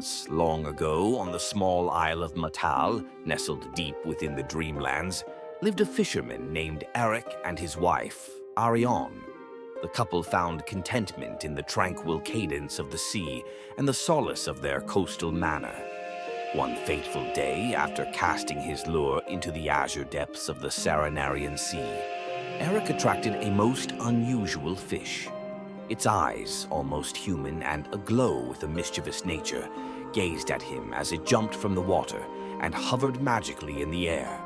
Once, long ago, on the small Isle of Matal, nestled deep within the Dreamlands, lived a fisherman named Eric and his wife, Ariane. The couple found contentment in the tranquil cadence of the sea and the solace of their coastal manor. One fateful day, after casting his lure into the azure depths of the Saranarian Sea, Eric attracted a most unusual fish. Its eyes, almost human and aglow with a mischievous nature, gazed at him as it jumped from the water and hovered magically in the air.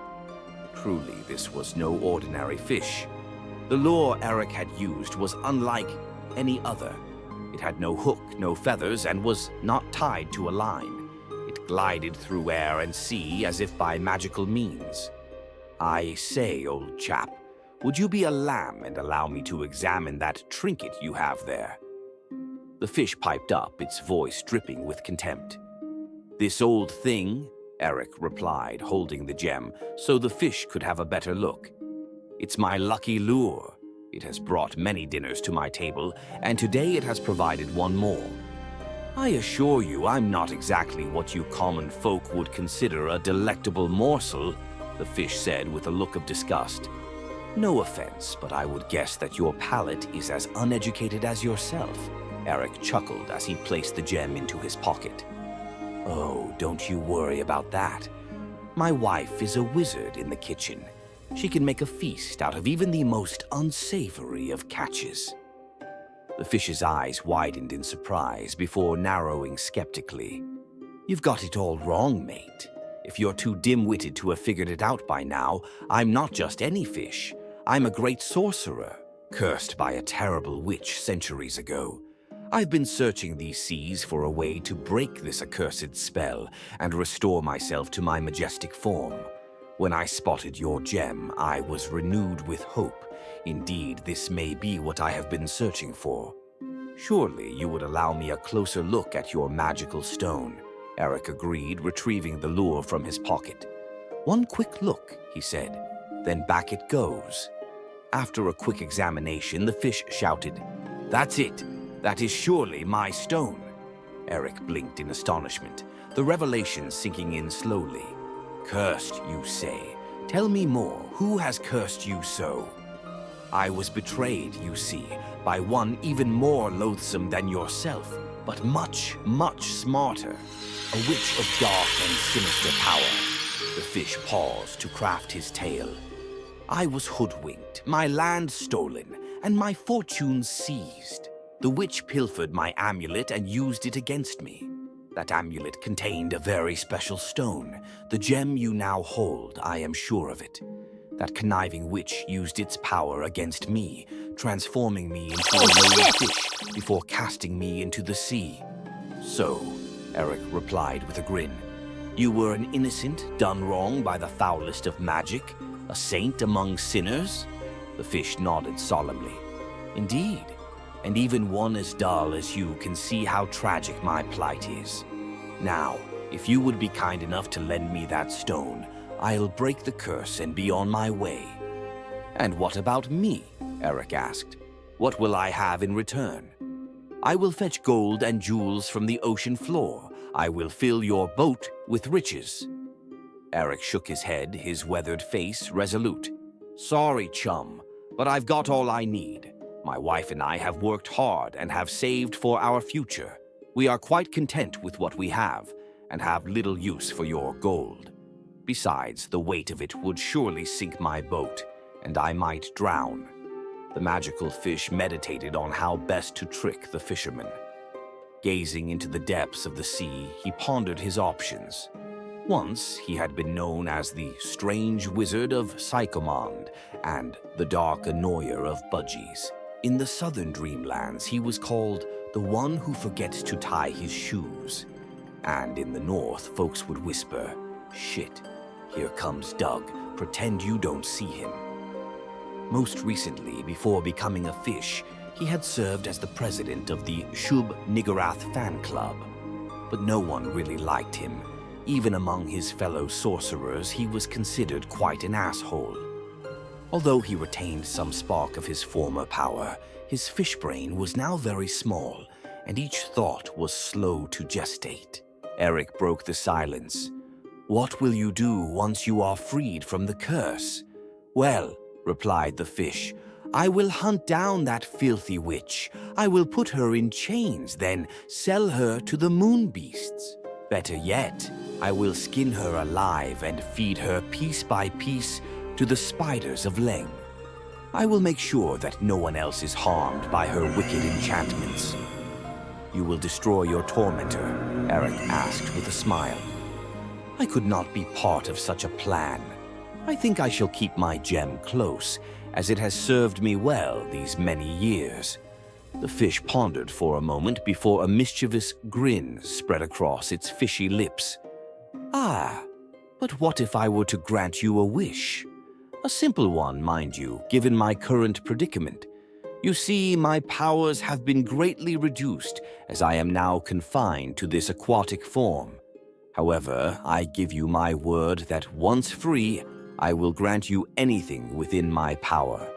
Truly, this was no ordinary fish. The lure Eric had used was unlike any other. It had no hook, no feathers, and was not tied to a line. It glided through air and sea as if by magical means. "I say, old chap, would you be a lamb and allow me to examine that trinket you have there?" The fish piped up, its voice dripping with contempt. "This old thing," Eric replied, holding the gem so the fish could have a better look. "It's my lucky lure. It has brought many dinners to my table, and today it has provided one more. I assure you I'm not exactly what you common folk would consider a delectable morsel," the fish said with a look of disgust. "No offense, but I would guess that your palate is as uneducated as yourself," Eric chuckled as he placed the gem into his pocket. "Oh, don't you worry about that. My wife is a wizard in the kitchen. She can make a feast out of even the most unsavory of catches." The fish's eyes widened in surprise before narrowing skeptically. "You've got it all wrong, mate. If you're too dim-witted to have figured it out by now, I'm not just any fish. I'm a great sorcerer, cursed by a terrible witch centuries ago. I've been searching these seas for a way to break this accursed spell and restore myself to my majestic form. When I spotted your gem, I was renewed with hope. Indeed, this may be what I have been searching for. Surely you would allow me a closer look at your magical stone," Eric agreed, retrieving the lure from his pocket. "One quick look," he said, "then back it goes." After a quick examination, the fish shouted, "That's it! That is surely my stone!" Eric blinked in astonishment, the revelation sinking in slowly. "Cursed, you say? Tell me more. Who has cursed you so?" "I was betrayed, you see, by one even more loathsome than yourself, but much, much smarter. A witch of dark and sinister power." The fish paused to craft his tale. "I was hoodwinked, my land stolen, and my fortunes seized. The witch pilfered my amulet and used it against me. That amulet contained a very special stone, the gem you now hold, I am sure of it. That conniving witch used its power against me, transforming me into a lower fish before casting me into the sea." "So," Eric replied with a grin, "you were an innocent done wrong by the foulest of magic, a saint among sinners?" The fish nodded solemnly. "Indeed. And even one as dull as you can see how tragic my plight is. Now, if you would be kind enough to lend me that stone, I'll break the curse and be on my way." "And what about me?" Eric asked. "What will I have in return?" "I will fetch gold and jewels from the ocean floor. I will fill your boat with riches." Eric shook his head, his weathered face resolute. "Sorry, chum, but I've got all I need. My wife and I have worked hard and have saved for our future. We are quite content with what we have, and have little use for your gold. Besides, the weight of it would surely sink my boat, and I might drown." The magical fish meditated on how best to trick the fisherman. Gazing into the depths of the sea, he pondered his options. Once, he had been known as the strange wizard of Psychomond and the dark annoyer of budgies. In the southern Dreamlands, he was called the one who forgets to tie his shoes. And in the north, folks would whisper, "Shit, here comes Doug, pretend you don't see him." Most recently, before becoming a fish, he had served as the president of the Rickey fan club. But no one really liked him. Even among his fellow sorcerers, he was considered quite an asshole. Although he retained some spark of his former power, his fish brain was now very small, and each thought was slow to gestate. Eric broke the silence. "What will you do once you are freed from the curse?" "Well," replied the fish, "I will hunt down that filthy witch. I will put her in chains, then sell her to the moon beasts. Better yet, I will skin her alive and feed her piece by piece to the spiders of Leng. I will make sure that no one else is harmed by her wicked enchantments." "You will destroy your tormentor?" Eric asked with a smile. "I could not be part of such a plan. I think I shall keep my gem close, as it has served me well these many years." The fish pondered for a moment before a mischievous grin spread across its fishy lips. "Ah, but what if I were to grant you a wish? A simple one, mind you, given my current predicament. You see, my powers have been greatly reduced as I am now confined to this aquatic form. However, I give you my word that once free, I will grant you anything within my power.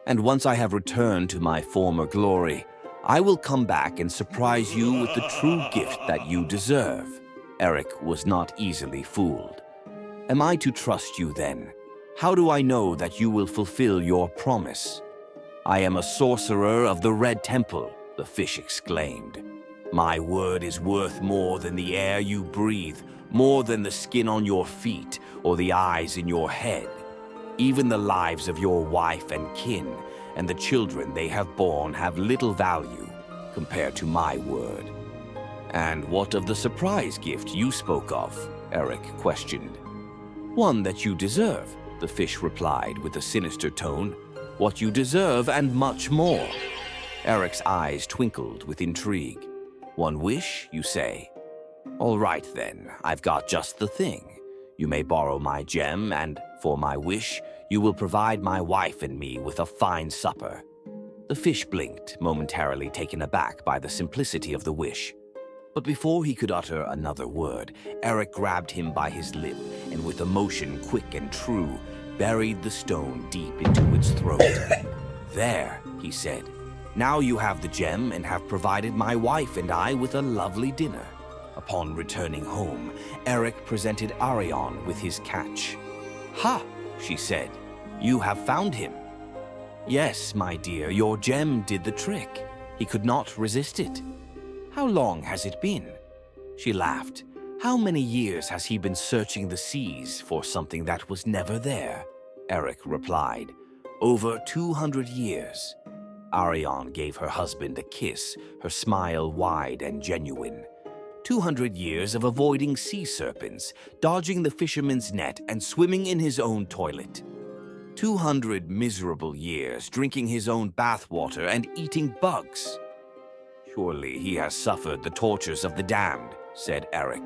And once I have returned to my former glory, I will come back and surprise you with the true gift that you deserve." Eric was not easily fooled. "Am I to trust you then? How do I know that you will fulfill your promise?" "I am a sorcerer of the Red Temple," the fish exclaimed. "My word is worth more than the air you breathe, more than the skin on your feet or the eyes in your head. Even the lives of your wife and kin and the children they have borne have little value compared to my word." "And what of the surprise gift you spoke of?" Eric questioned. "One that you deserve," the fish replied with a sinister tone. "What you deserve and much more." Eric's eyes twinkled with intrigue. "One wish, you say? All right then, I've got just the thing. You may borrow my gem, and for my wish, you will provide my wife and me with a fine supper." The fish blinked, momentarily taken aback by the simplicity of the wish. But before he could utter another word, Eric grabbed him by his lip and with a motion quick and true, buried the stone deep into its throat. "There," he said. "Now you have the gem and have provided my wife and I with a lovely dinner." Upon returning home, Eric presented Arion with his catch. "Ha!" she said. "You have found him." "Yes, my dear, your gem did the trick. He could not resist it." "How long has it been?" She laughed. "How many years has he been searching the seas for something that was never there?" Eric replied. "Over 200 years." Arion gave her husband a kiss, her smile wide and genuine. 200 years of avoiding sea serpents, dodging the fisherman's net, and swimming in his own toilet. 200 miserable years drinking his own bathwater and eating bugs. "Surely he has suffered the tortures of the damned," said Eric.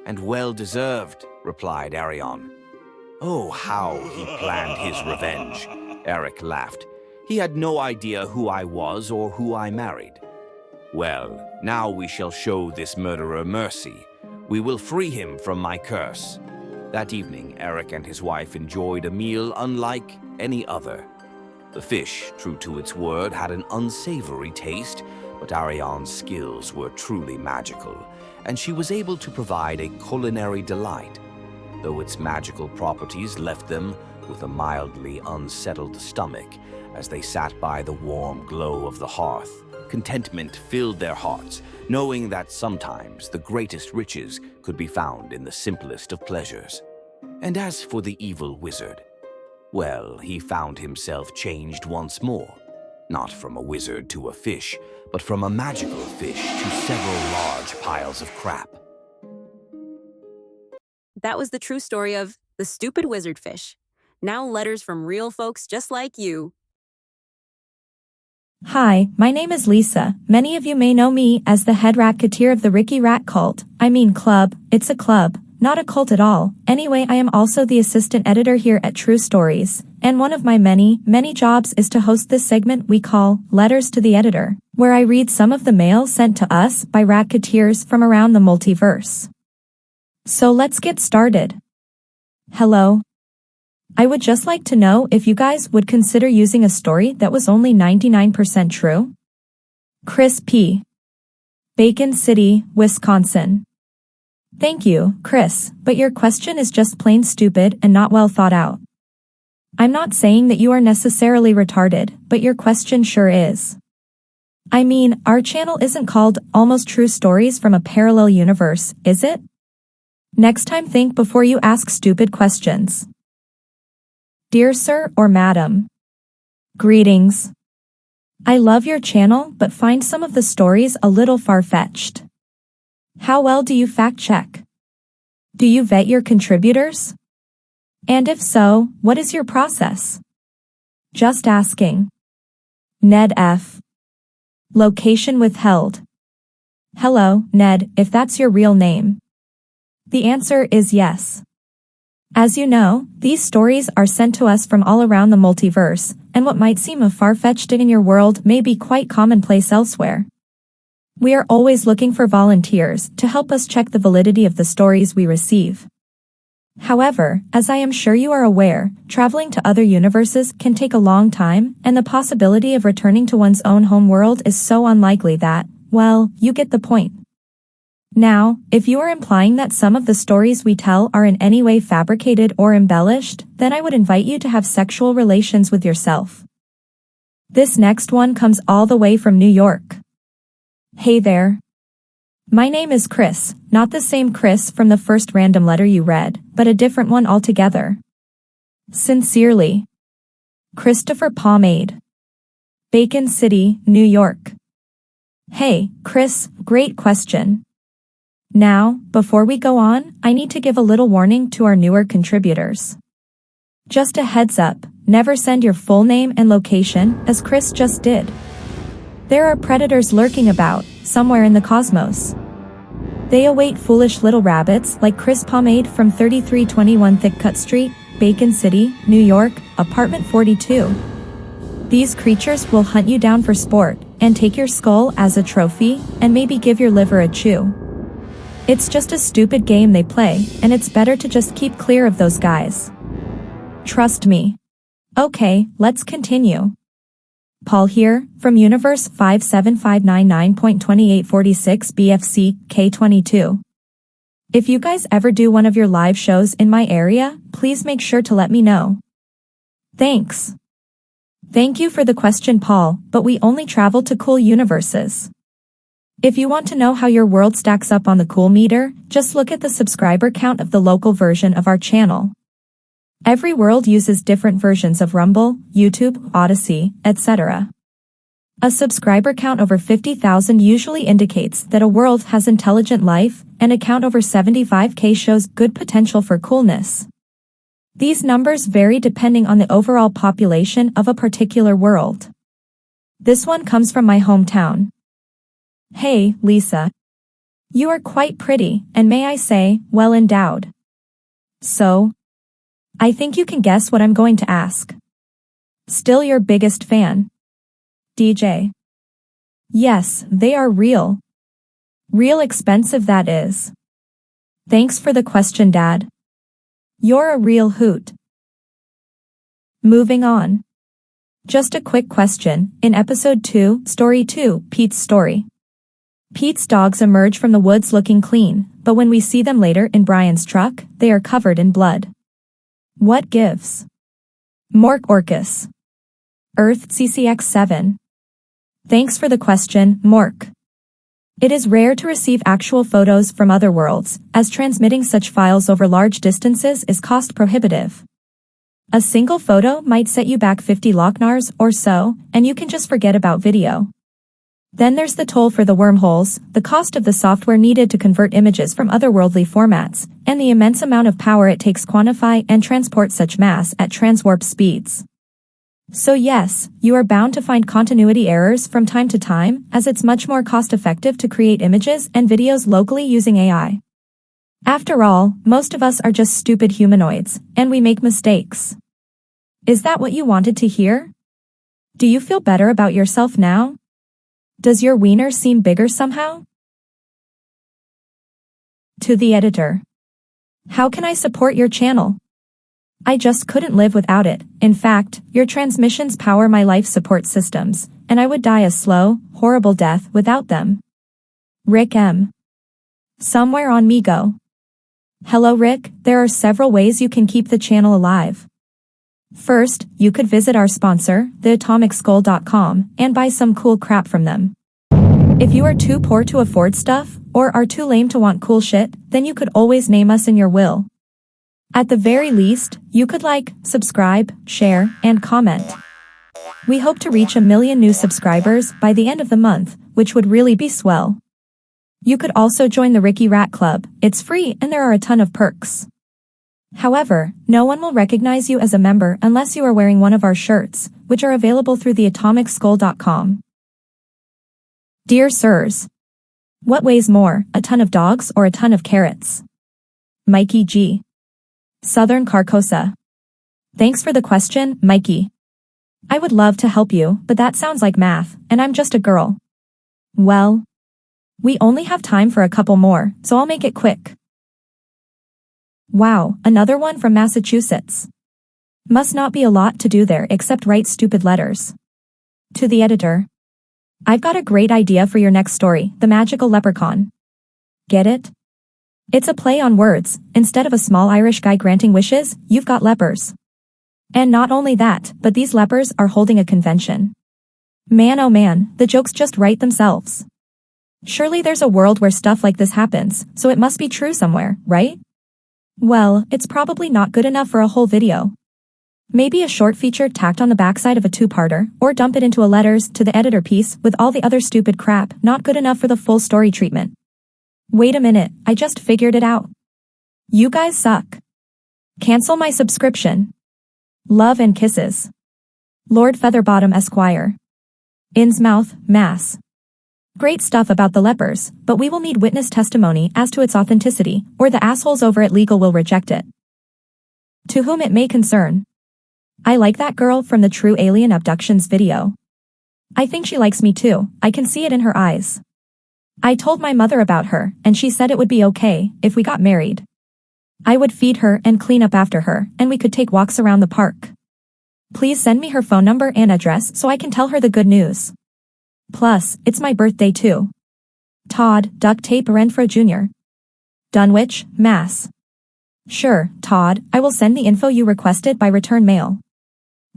"And well deserved," replied Arion. "Oh, how he planned his revenge," Eric laughed. "He had no idea who I was or who I married. Well, now we shall show this murderer mercy. We will free him from my curse." That evening, Eric and his wife enjoyed a meal unlike any other. The fish, true to its word, had an unsavory taste, but Arion's skills were truly magical, and she was able to provide a culinary delight, though its magical properties left them with a mildly unsettled stomach as they sat by the warm glow of the hearth. Contentment filled their hearts, knowing that sometimes the greatest riches could be found in the simplest of pleasures. And as for the evil wizard, well, he found himself changed once more, not from a wizard to a fish, but from a magical fish to several large piles of crap. That was the true story of the stupid wizard fish. Now letters from real folks just like you. Hi, my name is Lisa. Many of you may know me as the head racketeer of the Rickey Rat Cult. Club. It's a club, not a cult at all. Anyway, I am also the assistant editor here at True Stories. And one of my many jobs is to host this segment we call Letters to the Editor, where I read some of the mail sent to us by racketeers from around the multiverse. So let's get started. Hello. I would just like to know if you guys would consider using a story that was only 99% true. Chris P. Bacon City, Wisconsin. Thank you, Chris, but your question is just plain stupid and not well thought out. I'm not saying that you are necessarily retarded, but your question sure is. I mean, our channel isn't called Almost True Stories from a Parallel Universe, is it? Next time think before you ask stupid questions. Dear Sir or Madam. Greetings. I love your channel but find some of the stories a little far-fetched. How well do you fact-check? Do you vet your contributors? And if so, what is your process? Just asking. Ned F. Location withheld. Hello, Ned, if that's your real name. The answer is yes. As you know, these stories are sent to us from all around the multiverse, and what might seem a far-fetched in your world may be quite commonplace elsewhere. We are always looking for volunteers to help us check the validity of the stories we receive. However, as I am sure you are aware, traveling to other universes can take a long time, and the possibility of returning to one's own home world is so unlikely that, well, you get the point. Now, if you are implying that some of the stories we tell are in any way fabricated or embellished, then I would invite you to have sexual relations with yourself. This next one comes all the way from New York. Hey there. My name is Chris, not the same Chris from the first random letter you read, but a different one altogether. Sincerely. Christopher Pomade. Bacon City, New York. Hey, Chris, great question. Now, before we go on, I need to give a little warning to our newer contributors. Just a heads up, never send your full name and location, as Chris just did. There are predators lurking about, somewhere in the cosmos. They await foolish little rabbits like Chris Pomade from 3321 Thickcut Street, Bacon City, New York, apartment 42. These creatures will hunt you down for sport, and take your skull as a trophy, and maybe give your liver a chew. It's just a stupid game they play, and it's better to just keep clear of those guys. Trust me. Okay, let's continue. Paul here, from Universe 57599.2846 BFC, K22. If you guys ever do one of your live shows in my area, please make sure to let me know. Thanks. Thank you for the question, Paul, but we only travel to cool universes. If you want to know how your world stacks up on the cool meter, just look at the subscriber count of the local version of our channel. Every world uses different versions of Rumble, YouTube, Odyssey, etc. A subscriber count over 50,000 usually indicates that a world has intelligent life, and a count over 75k shows good potential for coolness. These numbers vary depending on the overall population of a particular world. This one comes from my hometown. Hey, Lisa. You are quite pretty, and may I say, well endowed. So, I think you can guess what I'm going to ask. Still your biggest fan. DJ. Yes, they are real. Real expensive, that is. Thanks for the question, Dad. You're a real hoot. Moving on. Just a quick question, in episode 2, story 2, Pete's story. Pete's dogs emerge from the woods looking clean, but when we see them later in Brian's truck, they are covered in blood. What gives? Mork Orcus. Earth CCX7. Thanks for the question, Mork. It is rare to receive actual photos from other worlds, as transmitting such files over large distances is cost prohibitive. A single photo might set you back 50 Locknars or so, and you can just forget about video. Then there's the toll for the wormholes, the cost of the software needed to convert images from otherworldly formats, and the immense amount of power it takes to quantify and transport such mass at transwarp speeds. So yes, you are bound to find continuity errors from time to time, as it's much more cost-effective to create images and videos locally using AI. After all, most of us are just stupid humanoids, and we make mistakes. Is that what you wanted to hear? Do you feel better about yourself now? Does your wiener seem bigger somehow? To the editor. How can I support your channel? I just couldn't live without it. In fact, your transmissions power my life support systems, and I would die a slow, horrible death without them. Rick M. Somewhere on Migo. Hello Rick, there are several ways you can keep the channel alive. First, you could visit our sponsor, theatomicskull.com, and buy some cool crap from them. If you are too poor to afford stuff, or are too lame to want cool shit, then you could always name us in your will. At the very least, you could like, subscribe, share, and comment. We hope to reach 1 million new subscribers by the end of the month, which would really be swell. You could also join the Rickey Rat Club. It's free and there are a ton of perks. However, no one will recognize you as a member unless you are wearing one of our shirts, which are available through theatomicskull.com. Dear sirs, what weighs more, a ton of dogs or a ton of carrots? Mikey G. Southern Carcosa. Thanks for the question, Mikey. I would love to help you, but that sounds like math, and I'm just a girl. Well, we only have time for a couple more, so I'll make it quick. Wow, another one from Massachusetts. Must not be a lot to do there except write stupid letters. To the editor. I've got a great idea for your next story, The Magical Leprechaun. Get it? It's a play on words. Instead of a small Irish guy granting wishes, you've got lepers. And not only that, but these lepers are holding a convention. Man oh man, the jokes just write themselves. Surely there's a world where stuff like this happens, so it must be true somewhere, right? Well, it's probably not good enough for a whole video. Maybe a short feature tacked on the backside of a two-parter, or dump it into a letters to the editor piece with all the other stupid crap not good enough for the full story treatment. Wait a minute, I just figured it out. You guys suck. Cancel my subscription. Love and kisses. Lord Featherbottom Esquire. Innsmouth, Mass. Great stuff about the lepers, but we will need witness testimony as to its authenticity, or the assholes over at Legal will reject it. To whom it may concern. I like that girl from the True Alien Abductions video. I think she likes me too, I can see it in her eyes. I told my mother about her, and she said it would be okay if we got married. I would feed her and clean up after her, and we could take walks around the park. Please send me her phone number and address so I can tell her the good news. Plus, it's my birthday too. Todd, Duct Tape Renfro Jr. Dunwich, Mass. Sure, Todd, I will send the info you requested by return mail.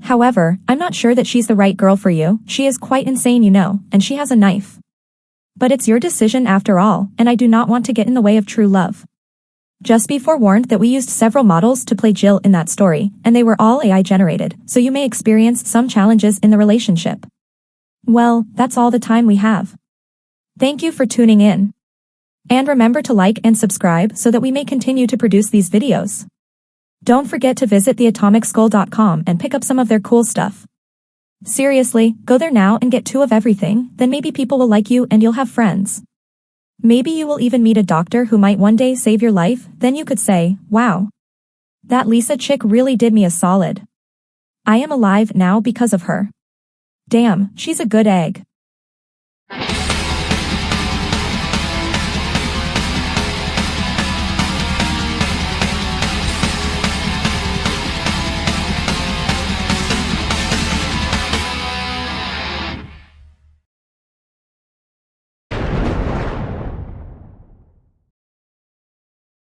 However, I'm not sure that she's the right girl for you. She is quite insane, you know, and she has a knife. But it's your decision after all, and I do not want to get in the way of true love. Just be forewarned that we used several models to play Jill in that story, and they were all AI generated, so you may experience some challenges in the relationship. Well, that's all the time we have. Thank you for tuning in. And remember to like and subscribe so that we may continue to produce these videos. Don't forget to visit theatomicskull.com and pick up some of their cool stuff. Seriously, go there now and get 2 of everything, then maybe people will like you and you'll have friends. Maybe you will even meet a doctor who might one day save your life, then you could say, wow. That Lisa chick really did me a solid. I am alive now because of her. Damn, she's a good egg.